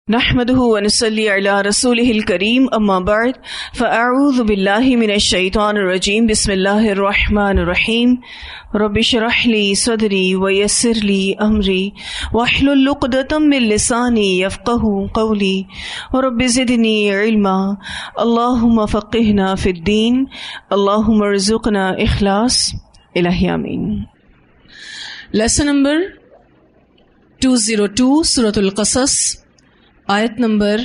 نحمده ونصلي على رسوله الكريم اما بعد فاعوذ بالله من الشيطان الرجيم بسم الله الرحمن الرحيم رب اشرح لي صدري ويسر لي امري واحلل عقدة من لساني يفقهوا قولي رب زدني علما اللهم فقهنا في الدين اللهم ارزقنا اخلاص الہی آمین۔ لیسن نمبر 202 سورۃ القصص، آیت نمبر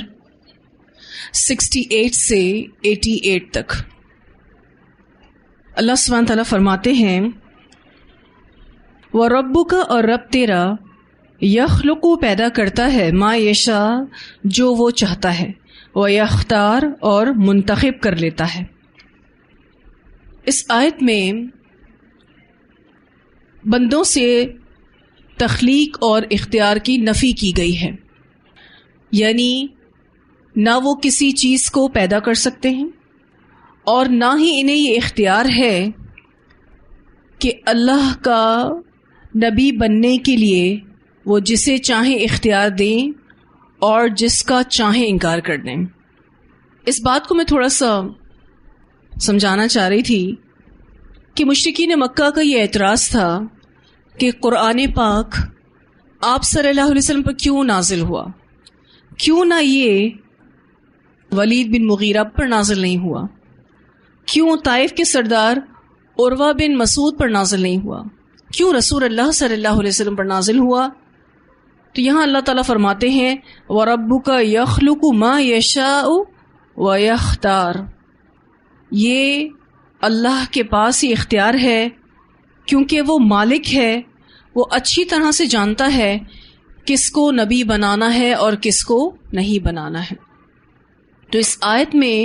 68 سے 88 تک۔ اللہ سبحانہ تعالیٰ فرماتے ہیں وَرَبُّكَ، اور رب تیرا یخلق پیدا کرتا ہے ما یشاء جو وہ چاہتا ہے، وَیختار اور منتخب کر لیتا ہے۔ اس آیت میں بندوں سے تخلیق اور اختیار کی نفی کی گئی ہے، یعنی نہ وہ کسی چیز کو پیدا کر سکتے ہیں اور نہ ہی انہیں یہ اختیار ہے کہ اللہ کا نبی بننے کے لیے وہ جسے چاہیں اختیار دیں اور جس کا چاہیں انکار کر دیں۔ اس بات کو میں تھوڑا سا سمجھانا چاہ رہی تھی کہ مشرکین مکہ کا یہ اعتراض تھا کہ قرآن پاک آپ صلی اللہ علیہ وسلم پر کیوں نازل ہوا، کیوں نہ یہ ولید بن مغیرہ پر نازل نہیں ہوا، کیوں طائف کے سردار عروہ بن مسعود پر نازل نہیں ہوا، کیوں رسول اللہ صلی اللہ علیہ وسلم پر نازل ہوا؟ تو یہاں اللہ تعالیٰ فرماتے ہیں وَرَبُّكَ يَخْلُقُ مَا يَشَاءُ وَيَخْتَارُ، یہ اللہ کے پاس ہی اختیار ہے، کیونکہ وہ مالک ہے، وہ اچھی طرح سے جانتا ہے کس کو نبی بنانا ہے اور کس کو نہیں بنانا ہے۔ تو اس آیت میں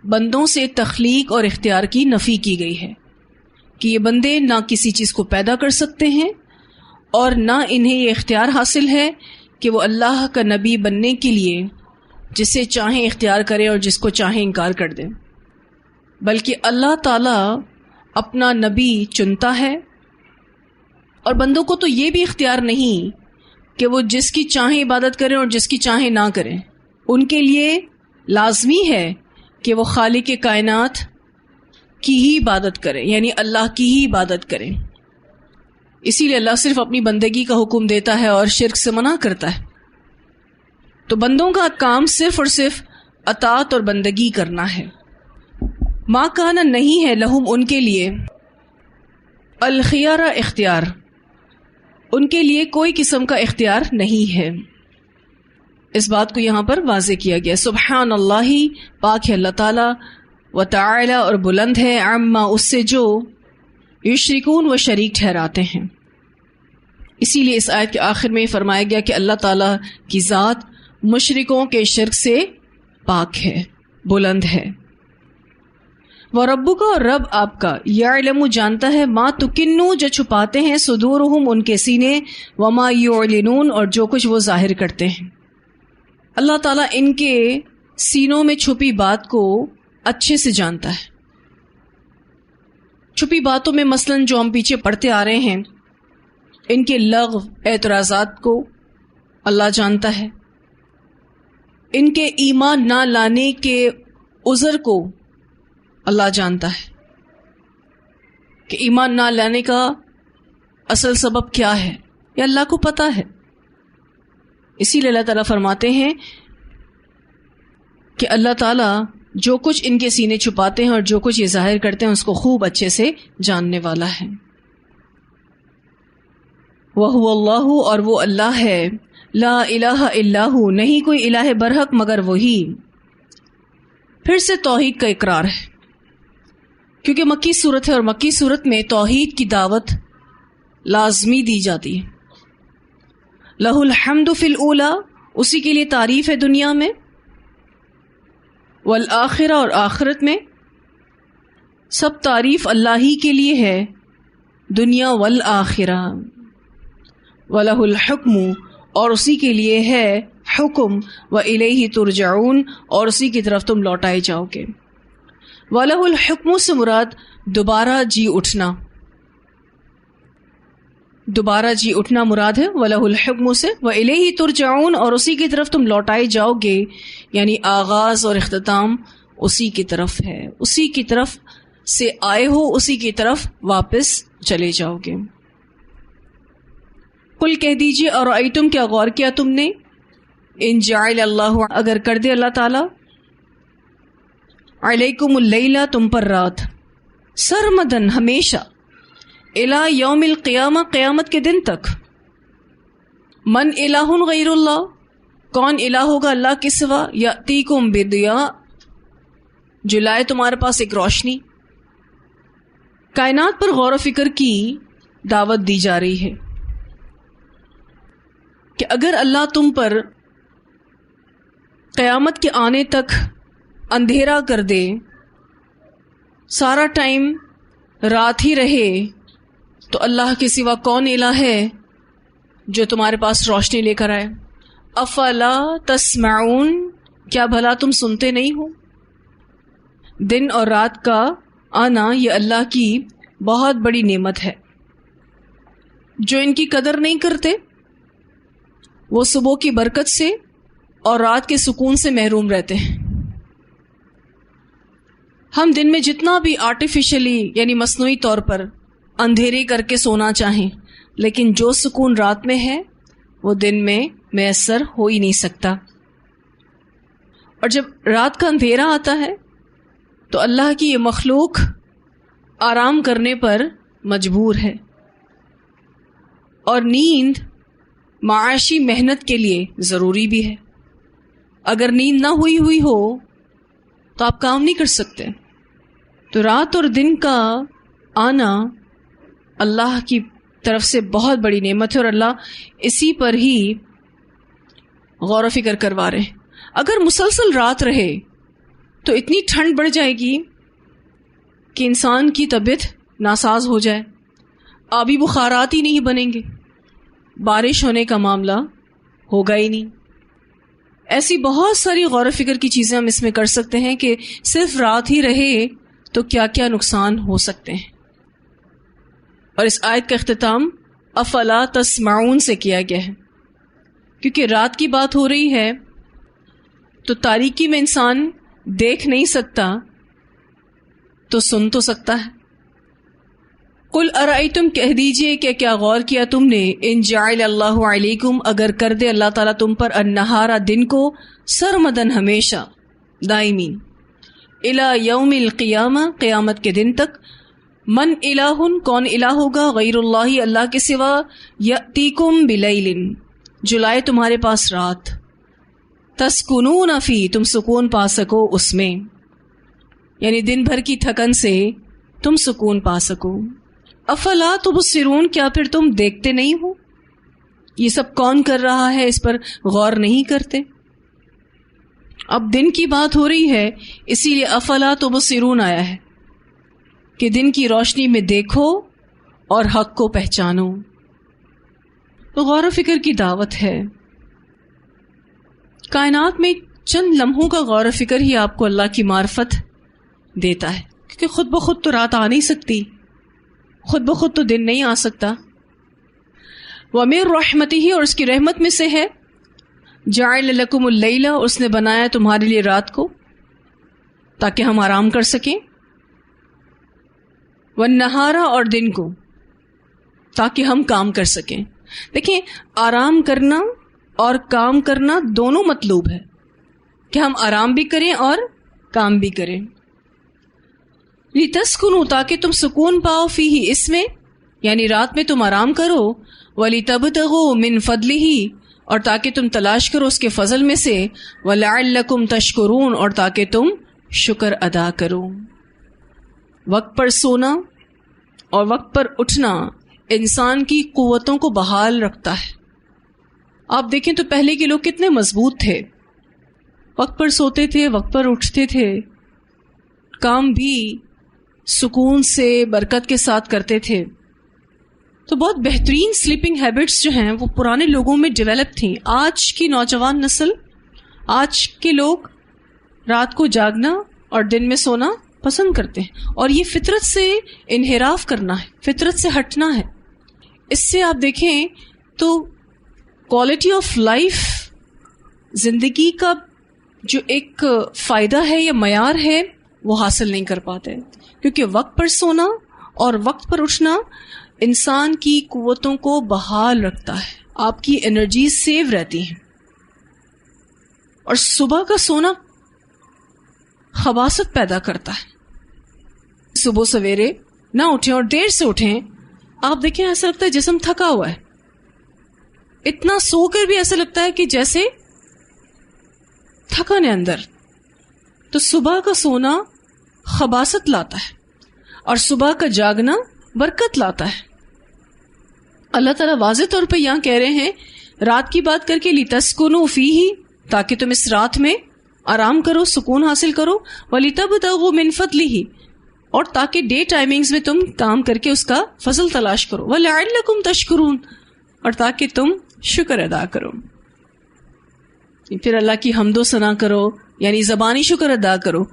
بندوں سے تخلیق اور اختیار کی نفی کی گئی ہے کہ یہ بندے نہ کسی چیز کو پیدا کر سکتے ہیں اور نہ انہیں یہ اختیار حاصل ہے کہ وہ اللہ کا نبی بننے کے لیے جسے چاہیں اختیار کریں اور جس کو چاہیں انکار کر دیں، بلکہ اللہ تعالیٰ اپنا نبی چنتا ہے، اور بندوں کو تو یہ بھی اختیار نہیں کہ وہ جس کی چاہیں عبادت کریں اور جس کی چاہیں نہ کریں۔ ان کے لیے لازمی ہے کہ وہ خالق کائنات کی ہی عبادت کریں، یعنی اللہ کی ہی عبادت کریں۔ اسی لیے اللہ صرف اپنی بندگی کا حکم دیتا ہے اور شرک سے منع کرتا ہے۔ تو بندوں کا کام صرف اور صرف اطاعت اور بندگی کرنا ہے۔ ما کانا نہیں ہے لہم ان کے لیے الخیارہ اختیار، ان کے لیے کوئی قسم کا اختیار نہیں ہے۔ اس بات کو یہاں پر واضح کیا گیا۔ سبحان اللہ، پاک ہے اللہ تعالیٰ، وتعالی اور بلند ہے، عما اس سے جو یشرکون وہ شریک ٹھہراتے ہیں۔ اسی لیے اس آیت کے آخر میں فرمایا گیا کہ اللہ تعالیٰ کی ذات مشرکوں کے شرک سے پاک ہے، بلند ہے۔ وَرَبُّكَ، اور رب آپ کا یعلم جانتا ہے ما تکنو جو چھپاتے ہیں صدورہم ان کے سینے، وما یعلنون اور جو کچھ وہ ظاہر کرتے ہیں۔ اللہ تعالیٰ ان کے سینوں میں چھپی بات کو اچھے سے جانتا ہے۔ چھپی باتوں میں مثلاً جو ہم پیچھے پڑھتے آ رہے ہیں، ان کے لغو اعتراضات کو اللہ جانتا ہے، ان کے ایمان نہ لانے کے عذر کو اللہ جانتا ہے کہ ایمان نہ لانے کا اصل سبب کیا ہے، یہ اللہ کو پتہ ہے۔ اسی لیے اللہ تعالیٰ فرماتے ہیں کہ اللہ تعالیٰ جو کچھ ان کے سینے چھپاتے ہیں اور جو کچھ یہ ظاہر کرتے ہیں اس کو خوب اچھے سے جاننے والا ہے۔ وَهُوَ اللَّهُ، اور وہ اللہ ہے، لا الہ الا ہو، نہیں کوئی الہ برحق مگر وہی۔ پھر سے توحید کا اقرار ہے، کیونکہ مکی صورت ہے اور مکی صورت میں توحید کی دعوت لازمی دی جاتی ہے۔ لہ الحمد فی الاولی، اسی کے لیے تعریف ہے دنیا میں، والآخرہ، اور آخرت میں سب تعریف اللہ ہی کے لیے ہے، دنیا والآخرہ۔ وَلَهُ الْحُكْمُ، اور اسی کے لیے ہے حکم، وَإِلَيْهِ تُرْجَعُونَ، اور اسی کی طرف تم لوٹائے جاؤ گے۔ وَلَهُ الْحُكْمُ سے مراد دوبارہ جی اٹھنا، دوبارہ جی اٹھنا مراد ہے، وَلَهُ الْحُكْمُ سے، وَإِلَيْهِ تُرْجَعُونَ اور اسی کی طرف تم لوٹائے جاؤ گے، یعنی آغاز اور اختتام اسی کی طرف ہے، اسی کی طرف سے آئے ہو، اسی کی طرف واپس چلے جاؤ گے۔ قل کہہ دیجئے ارأیتم کیا غور کیا تم نے، ان جعل اللہ اگر کر دے اللہ تعالی علیکم اللیلہ تم پر رات، سرمدن ہمیشہ، الی یوم القیامہ قیامت کے دن تک، من الہ غیر اللہ کون الہ ہوگا اللہ کے سوا، یاتیکم بدیاء جو لائے تمہارے پاس ایک روشنی۔ کائنات پر غور و فکر کی دعوت دی جا رہی ہے کہ اگر اللہ تم پر قیامت کے آنے تک اندھیرا کر دے، سارا ٹائم رات ہی رہے، تو اللہ کے سوا کون الہ ہے جو تمہارے پاس روشنی لے کر آئے؟ افلا تسمعون کیا بھلا تم سنتے نہیں ہو؟ دن اور رات کا آنا یہ اللہ کی بہت بڑی نعمت ہے، جو ان کی قدر نہیں کرتے وہ صبح کی برکت سے اور رات کے سکون سے محروم رہتے ہیں۔ ہم دن میں جتنا بھی آرٹیفیشلی یعنی مصنوعی طور پر اندھیرے کر کے سونا چاہیں، لیکن جو سکون رات میں ہے وہ دن میں میسر ہو ہی نہیں سکتا۔ اور جب رات کا اندھیرا آتا ہے تو اللہ کی یہ مخلوق آرام کرنے پر مجبور ہے، اور نیند معاشی محنت کے لیے ضروری بھی ہے۔ اگر نیند نہ ہوئی ہو تو آپ کام نہیں کر سکتے۔ تو رات اور دن کا آنا اللہ کی طرف سے بہت بڑی نعمت ہے، اور اللہ اسی پر ہی غور و فکر کروا رہے ہیں۔ اگر مسلسل رات رہے تو اتنی ٹھنڈ بڑھ جائے گی کہ انسان کی طبیعت ناساز ہو جائے، آبی بخارات ہی نہیں بنیں گے، بارش ہونے کا معاملہ ہوگا ہی نہیں۔ ایسی بہت ساری غور و فکر کی چیزیں ہم اس میں کر سکتے ہیں کہ صرف رات ہی رہے تو کیا کیا نقصان ہو سکتے ہیں۔ اور اس آیت کا اختتام افلا تسمعون سے کیا گیا ہے، کیونکہ رات کی بات ہو رہی ہے تو تاریکی میں انسان دیکھ نہیں سکتا تو سن تو سکتا ہے۔ قل ارأیتم کہہ دیجئے کہ کیا غور کیا تم نے، ان جعل اللہ علیکم اگر کر دے اللہ تعالیٰ تم پر النہارا دن کو، سرمدن ہمیشہ، دائمی، الی یوم القیامہ قیامت کے دن تک، من الہ کون الہ ہوگا غیر اللہ اللہ کے سوا، یاتیکم بلیل جو لائے تمہارے پاس رات، تسکنون فی تم سکون پا سکو اس میں، یعنی دن بھر کی تھکن سے تم سکون پا سکو۔ افلا تبصرون کیا پھر تم دیکھتے نہیں ہو؟ یہ سب کون کر رہا ہے اس پر غور نہیں کرتے؟ اب دن کی بات ہو رہی ہے اسی لیے افلا تبصرون آیا ہے کہ دن کی روشنی میں دیکھو اور حق کو پہچانو۔ تو غور و فکر کی دعوت ہے۔ کائنات میں چند لمحوں کا غور و فکر ہی آپ کو اللہ کی معرفت دیتا ہے، کیونکہ خود بخود تو رات آ نہیں سکتی، خود بخود تو دن نہیں آ سکتا۔ وَمِن رَحْمَتِهِ اور اس کی رحمت میں سے ہے، جَعَلَ لَكُمُ اللَّيْلَ اس نے بنایا تمہارے لیے رات کو تاکہ ہم آرام کر سکیں، وَالنَّهَارَ اور دن کو تاکہ ہم کام کر سکیں۔ دیکھیں، آرام کرنا اور کام کرنا دونوں مطلوب ہے کہ ہم آرام بھی کریں اور کام بھی کریں۔ لِتَسْكُنُوا تاکہ تم سکون پاؤ فیہ اس میں، یعنی رات میں تم آرام کرو، وَلِتَبْتَغُوا مِن فَضْلِهِ اور تاکہ تم تلاش کرو اس کے فضل میں سے، وَلَعَلَّكُمْ تَشْكُرُونَ اور تاکہ تم شکر ادا کرو۔ وقت پر سونا اور وقت پر اٹھنا انسان کی قوتوں کو بحال رکھتا ہے۔ آپ دیکھیں تو پہلے کے لوگ کتنے مضبوط تھے، وقت پر سوتے تھے، وقت پر اٹھتے تھے، کام بھی سکون سے برکت کے ساتھ کرتے تھے۔ تو بہت بہترین سلیپنگ ہیبٹس جو ہیں وہ پرانے لوگوں میں ڈیولپ تھیں۔ آج کی نوجوان نسل، آج کے لوگ رات کو جاگنا اور دن میں سونا پسند کرتے ہیں، اور یہ فطرت سے انحراف کرنا ہے، فطرت سے ہٹنا ہے۔ اس سے آپ دیکھیں تو کوالٹی آف لائف، زندگی کا جو ایک فائدہ ہے یا معیار ہے وہ حاصل نہیں کر پاتے، کیونکہ وقت پر سونا اور وقت پر اٹھنا انسان کی قوتوں کو بحال رکھتا ہے، آپ کی انرجی سیو رہتی ہیں. اور صبح کا سونا خباثت پیدا کرتا ہے. صبح سویرے نہ اٹھیں اور دیر سے اٹھیں، آپ دیکھیں ایسا لگتا ہے جسم تھکا ہوا ہے، اتنا سو کر بھی ایسا لگتا ہے کہ جیسے تھکن ہے اندر. تو صبح کا سونا خباثت لاتا ہے اور صبح کا جاگنا برکت لاتا ہے. اللہ تعالیٰ واضح طور پہ یہاں کہہ رہے ہیں رات کی بات کر کے لِتَسْكُنُوا فِيهِ، تاکہ تم اس رات میں آرام کرو، سکون حاصل کرو، وَلِتَبْتَغُوا مِن فَضْلِهِ، اور تاکہ ڈے ٹائمنگز میں تم کام کر کے اس کا فضل تلاش کرو، وَلَعَلَّكُمْ تَشْكُرُونَ، اور تاکہ تم شکر ادا کرو. پھر اللہ کی حمد و ثنا کرو، یعنی زبانی شکر ادا کرو،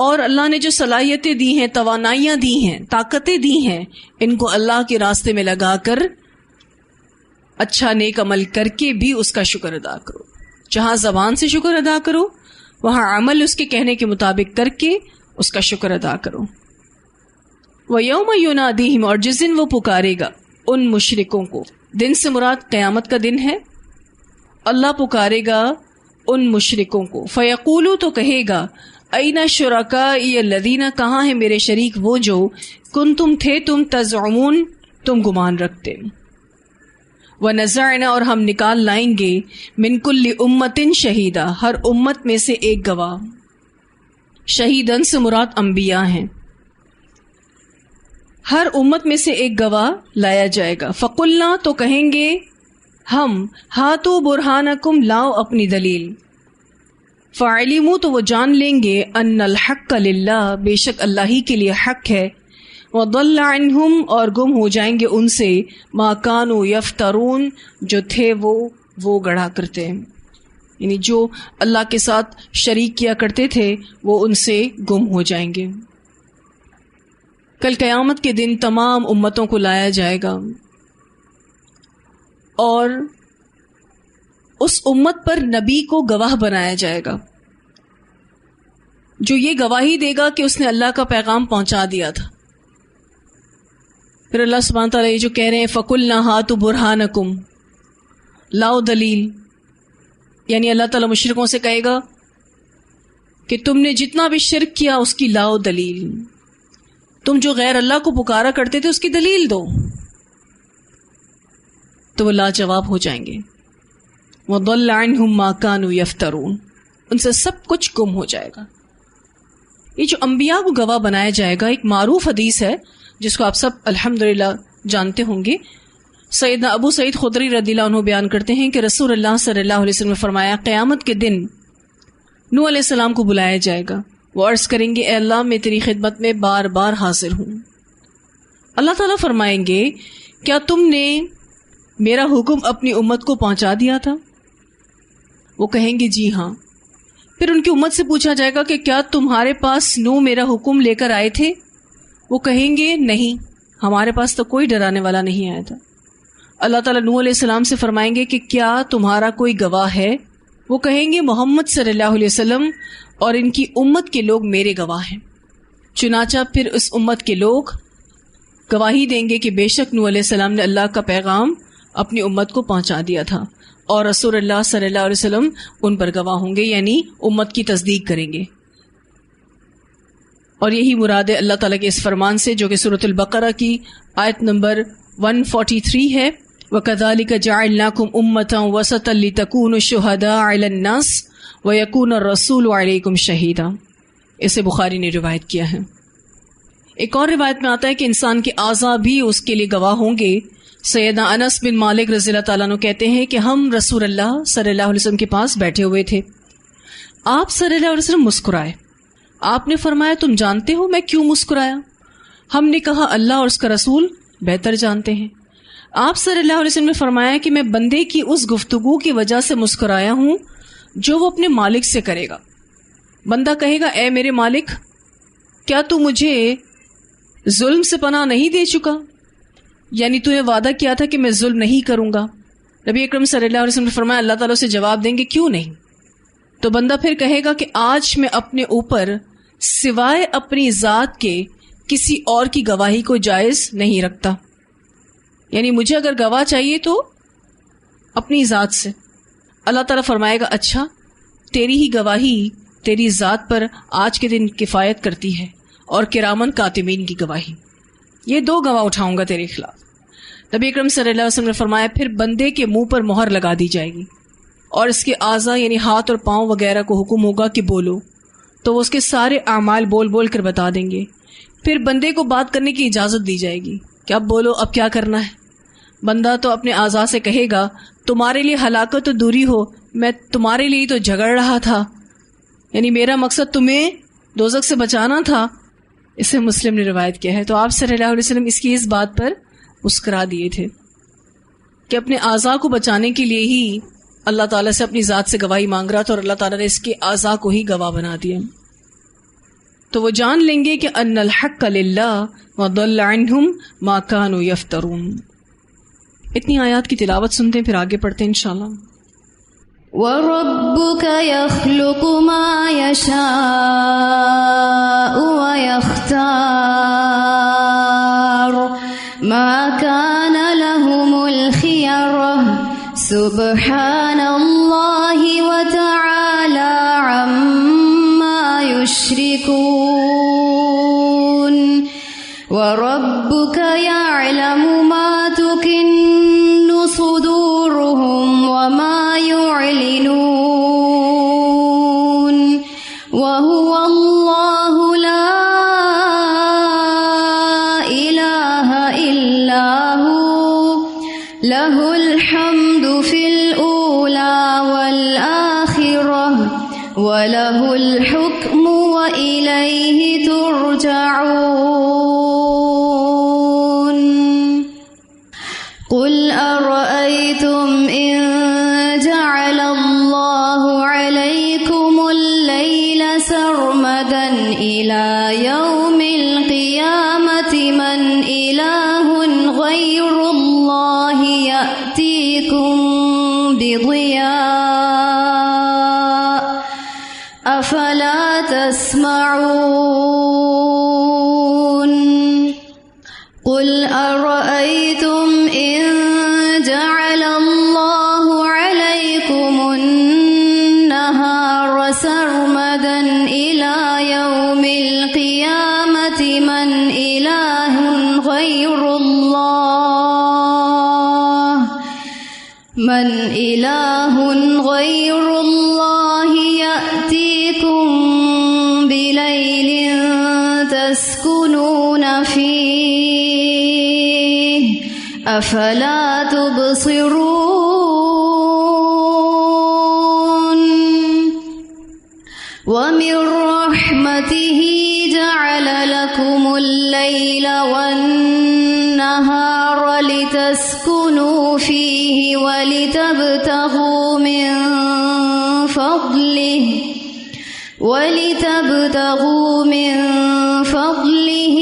اور اللہ نے جو صلاحیتیں دی ہیں، توانائیاں دی ہیں، طاقتیں دی ہیں، ان کو اللہ کے راستے میں لگا کر اچھا نیک عمل کر کے بھی اس کا شکر ادا کرو. جہاں زبان سے شکر ادا کرو وہاں عمل اس کے کہنے کے مطابق کر کے اس کا شکر ادا کرو. وَيَوْمَ يُنَادِيهِمْ، اور جس دن وہ پکارے گا ان مشرکوں کو، دن سے مراد قیامت کا دن ہے، اللہ پکارے گا ان مشرکوں کو. فَيَقُولُ، تو کہے گا، أَيْنَ شُرَكَائِيَ الَّذِينَ، کہاں ہیں میرے شریک وہ جو کنتم تھے تم تزعمون، تم گمان رکھتے. وَنَزَعْنَا، اور ہم نکال لائیں گے، مِن كُلِّ أُمَّةٍ شہیدا، ہر امت میں سے ایک گواہ. شہیدن سے مراد انبیاء ہیں. ہر امت میں سے ایک گواہ لایا جائے گا. فَقُلْنَا، تو کہیں گے ہم، ہاتو برہانکم، لاؤ اپنی دلیل. فَعَلِمُوا، تو وہ جان لیں گے، ان الحق للہ، بے شک اللہ ہی کے لیے حق ہے. وَضَلَّ عَنْهُمْ، اور گم ہو جائیں گے ان سے، مَا كَانُوا يَفْتَرُونَ، جو تھے وہ گڑھا کرتے ہیں، یعنی جو اللہ کے ساتھ شریک کیا کرتے تھے وہ ان سے گم ہو جائیں گے. کل قیامت کے دن تمام امتوں کو لایا جائے گا اور اس امت پر نبی کو گواہ بنایا جائے گا، جو یہ گواہی دے گا کہ اس نے اللہ کا پیغام پہنچا دیا تھا. پھر اللہ سبحانہ تعالیٰ یہ جو کہہ رہے ہیں فَقُلْنَا هَاتُوا بُرْهَانَكُمْ، لاؤ دلیل، یعنی اللہ تعالیٰ مشرکوں سے کہے گا کہ تم نے جتنا بھی شرک کیا اس کی لاؤ دلیل، تم جو غیر اللہ کو پکارا کرتے تھے اس کی دلیل دو. تو وہ لاجواب ہو جائیں گے. وَضَلَّ عَنْهُمْ مَا كَانُوا يَفْتَرُونَ، ان سے سب کچھ گم ہو جائے گا. یہ جو انبیاء کو گواہ بنایا جائے گا، ایک معروف حدیث ہے جس کو آپ سب الحمدللہ جانتے ہوں گے. سیدنا ابو سعید خدری رضی اللہ عنہ بیان کرتے ہیں کہ رسول اللہ صلی اللہ علیہ وسلم نے فرمایا، قیامت کے دن نوح علیہ السلام کو بلایا جائے گا. وہ عرض کریں گے، اے اللہ میں تیری خدمت میں بار بار حاضر ہوں. اللہ تعالیٰ فرمائیں گے، کیا تم نے میرا حکم اپنی امت کو پہنچا دیا تھا؟ وہ کہیں گے جی ہاں. پھر ان کی امت سے پوچھا جائے گا کہ کیا تمہارے پاس نوح میرا حکم لے کر آئے تھے؟ وہ کہیں گے نہیں، ہمارے پاس تو کوئی ڈرانے والا نہیں آیا تھا. اللہ تعالیٰ نوح علیہ السلام سے فرمائیں گے کہ کیا تمہارا کوئی گواہ ہے؟ وہ کہیں گے محمد صلی اللہ علیہ وسلم اور ان کی امت کے لوگ میرے گواہ ہیں. چنانچہ پھر اس امت کے لوگ گواہی دیں گے کہ بے شک نوح علیہ السلام نے اللہ کا پیغام اپنی امت کو پہنچا دیا تھا، اور رسول اللہ صلی اللہ علیہ وسلم ان پر گواہ ہوں گے، یعنی امت کی تصدیق کریں گے. اور یہی مراد ہے اللہ تعالیٰ کے اس فرمان سے جو کہ سورۃ البقرہ کی آیت نمبر 143 ہے. وَكَذَلِكَ جَعَلْنَاكُمْ أُمَّةً وَسَطًا لِتَكُونُوا شُهَدَاءَ عَلَى النَّاسِ وَيَكُونَ الرَّسُولُ عَلَيْكُمْ شَهِيدًا، اسے بخاری نے روایت کیا ہے. ایک اور روایت میں آتا ہے کہ انسان کے اعضاء بھی اس کے لیے گواہ ہوں گے. سیدنا انس بن مالک رضی اللہ تعالیٰ عنہ کہتے ہیں کہ ہم رسول اللہ صلی اللہ علیہ وسلم کے پاس بیٹھے ہوئے تھے. آپ صلی اللہ علیہ وسلم مسکرائے. آپ نے فرمایا، تم جانتے ہو میں کیوں مسکرایا؟ ہم نے کہا، اللہ اور اس کا رسول بہتر جانتے ہیں. آپ صلی اللہ علیہ وسلم نے فرمایا کہ میں بندے کی اس گفتگو کی وجہ سے مسکرایا ہوں جو وہ اپنے مالک سے کرے گا. بندہ کہے گا، اے میرے مالک، کیا تو مجھے ظلم سے پناہ نہیں دے چکا؟ یعنی تو نے وعدہ کیا تھا کہ میں ظلم نہیں کروں گا. نبی اکرم صلی اللہ علیہ وسلم نے فرمایا اللہ تعالیٰ سے جواب دیں گے کیوں نہیں. تو بندہ پھر کہے گا کہ آج میں اپنے اوپر سوائے اپنی ذات کے کسی اور کی گواہی کو جائز نہیں رکھتا. یعنی مجھے اگر گواہ چاہیے تو اپنی ذات سے. اللہ تعالیٰ فرمائے گا اچھا تیری ہی گواہی تیری ذات پر آج کے دن کفایت کرتی ہے اور کرامن کاتبین کی گواہی, یہ 2 گواہ اٹھاؤں گا تیرے خلاف. نبی اکرم صلی اللہ علیہ وسلم نے فرمایا پھر بندے کے منہ پر مہر لگا دی جائے گی اور اس کے اعضاء یعنی ہاتھ اور پاؤں وغیرہ کو حکم ہوگا کہ بولو, تو وہ اس کے سارے اعمال بول بول کر بتا دیں گے. پھر بندے کو بات کرنے کی اجازت دی جائے گی کہ اب بولو اب کیا کرنا ہے. بندہ تو اپنے اعضاء سے کہے گا تمہارے لیے ہلاکت تو دوری ہو, میں تمہارے لیے تو جھگڑ رہا تھا, یعنی میرا مقصد تمہیں دوزخ سے بچانا تھا. اسے مسلم نے روایت کیا ہے. تو آپ صلی اللہ علیہ وسلم اس بات پر مسکرا دیے تھے کہ اپنے اعضاء کو بچانے کے لیے ہی اللہ تعالیٰ سے اپنی ذات سے گواہی مانگ رہا تھا اور اللہ تعالیٰ نے اس کے اعضاء کو ہی گواہ بنا دیا. تو وہ جان لیں گے کہ ان الحق للہ وضل عنہم ما كانوا یفترون. اتنی آیات کی تلاوت سنتے ہیں پھر آگے پڑھتے ہیں انشاءاللہ. وَرَبُّكَ يَخْلُقُ مَا يَشَاءُ وَيَخْتَارُ مَا كَانَ لَهُمُ الْخِيَرَةُ سُبْحَانَ اللَّهِ وَتَعَالَى عَمَّا يُشْرِكُونَ. وَرَبُّكَ يَعْلَمُ مَا تُكِنُّ صُدُورُهُمْ وَمَا يُعْلِنُونَ وَهُوَ اللَّهُ لَا إِلَهَ إِلَّا هُوَ لَهُ الْحَمْدُ فِي الْأُولَى وَالْآخِرَةِ وَلَهُ الْحُكْمُ وَإِلَيْهِ تُرْجَعُونَ. قُلْ أَرَأَيْتُمْ إِن جَعَلَ اللَّهُ عَلَيْكُمُ اللَّيْلَ سَرْمَدًا إِلَى يَوْمِ الْقِيَامَةِ مَنْ إِلَٰهٌ غَيْرُ اللَّهِ يَأْتِيكُمْ بِضِيَاءٍ أَفَلَا تَسْمَعُونَ. قُلْ أَرَأَيْتُمْ إِن جَعَلَ اللَّهُ عَلَيْكُمُ النَّهَارَ سَرْمَدًا إِلَى يَوْمِ الْقِيَامَةِ مَنْ إِلَٰهٌ غَيْرُ اللَّهِ يَأْتِيكُمْ بِلَيْلٍ تَسْكُنُونَ فِيهِ أَفَلَا تُبْصِرُونَ. وَمِن رَّحْمَتِهِ جَعَلَ لَكُمُ اللَّيْلَ وَالنَّهَارَ لِتَسْكُنُوا فِيهِ وَلِتَبْتَغُوا مِن فَضْلِهِ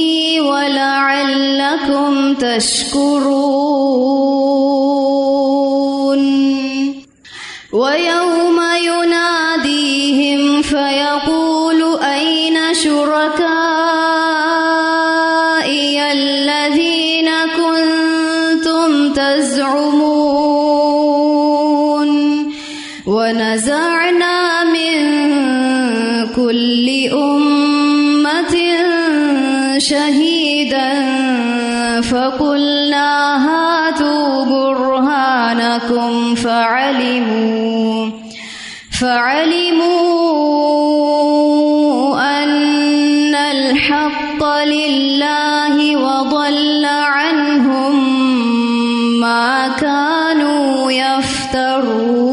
وَلَعَلَّكُمْ تَشْكُرُونَ. وَيَوْمَ يُنَادِيهِمْ فَيَقُولُ أَيْنَ شُرَكَائِيَ الَّذِينَ كُنتُمْ تَزْعُمُونَ. وَنَزَعْنَا مِن كُلِّ أُمَّةٍ شَهِيدًا فَقُلْنَا هَاتُوا بُرْهَانَكُمْ فَعَلِمُوا أَنَّ الْحَقَّ لِلَّهِ وَضَلَّ عَنْهُمْ مَا كَانُوا يَفْتَرُونَ.